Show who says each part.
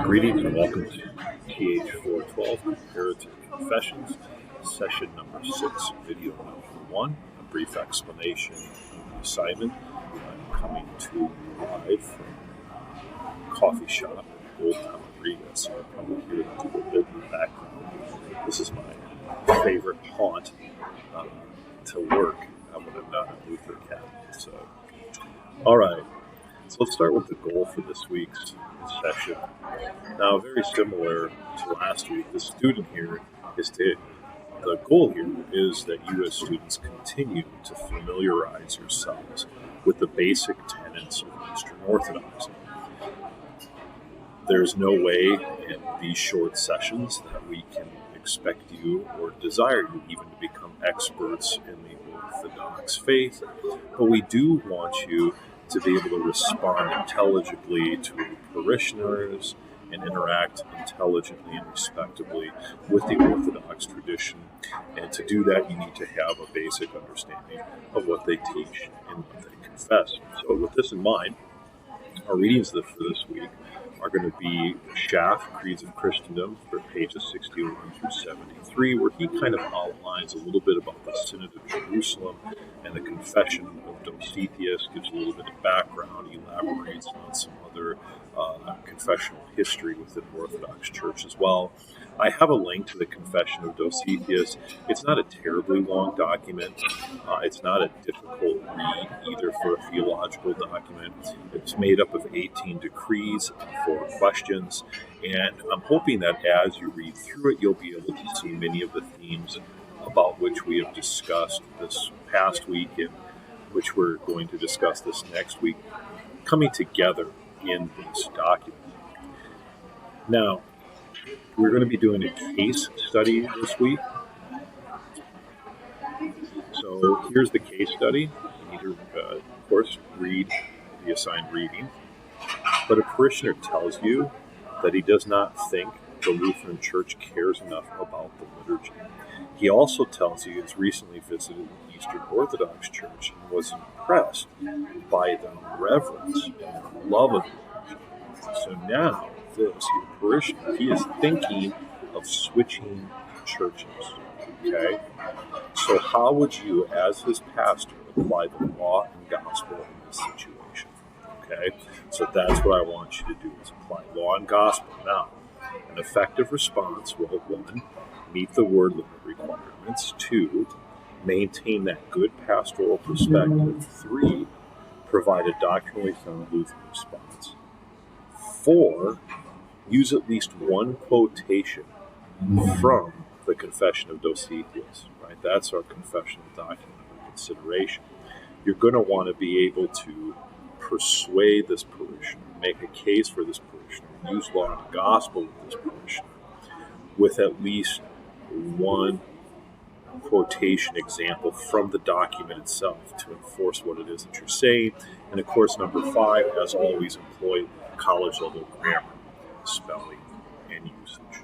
Speaker 1: Greetings and welcome to TH412 Comparative Confessions, session number 6, video number 1, a brief explanation of the assignment. I'm coming to you live from a coffee shop in Old Town Riga, so you probably hear a little bit in the background. This is my favorite haunt to work when I'm not at Luther Academy. So, all right. So let's start with the goal for this week's session. Now, very similar to last week, the goal here is that you as students continue to familiarize yourselves with the basic tenets of Eastern Orthodoxy. There's no way in these short sessions that we can expect you or desire you even to become experts in the Orthodox faith, but we do want you to be able to respond intelligently to parishioners and interact intelligently and respectably with the Orthodox tradition. And to do that, you need to have a basic understanding of what they teach and what they confess. So with this in mind, our readings for this week are going to be Schaff, Creeds of Christendom, for pages 61 through 73, where he kind of outlines a little bit about the Synod of Jerusalem and the Confession of Dositheus, gives a little bit of background, elaborates on some other confessional history within the Orthodox Church as well. I have a link to the Confession of Dositheus. It's not a terribly long document. It's not a difficult read either for a theological document. It's made up of 18 decrees and 4 questions, and I'm hoping that as you read through it, you'll be able to see many of the themes about which we have discussed this past week and which we're going to discuss this next week coming together in this document. Now, we're going to be doing a case study this week. So here's the case study. You need to, of course, read the assigned reading. But a parishioner tells you that he does not think the Lutheran Church cares enough about the liturgy. He also tells you he has recently visited the Eastern Orthodox Church and was impressed by the reverence and love of the liturgy. So now, this parishioner, he is thinking of switching churches. Okay? So how would you, as his pastor, apply the law and gospel in this situation? Okay? So that's what I want you to do, is apply law and gospel. Now, an effective response will, 1, meet the word limit requirements. 2, maintain that good pastoral perspective. 3, provide a doctrinally sound Lutheran response. 4, use at least one quotation from the Confession of Dositheus. Right? That's our confessional document under consideration. You're going to want to be able to persuade this parishioner, make a case for this parishioner, use law and gospel with this parishioner, with at least one quotation example from the document itself to enforce what it is that you're saying. And of course, number 5, as always, employ college-level grammar, spelling, and usage.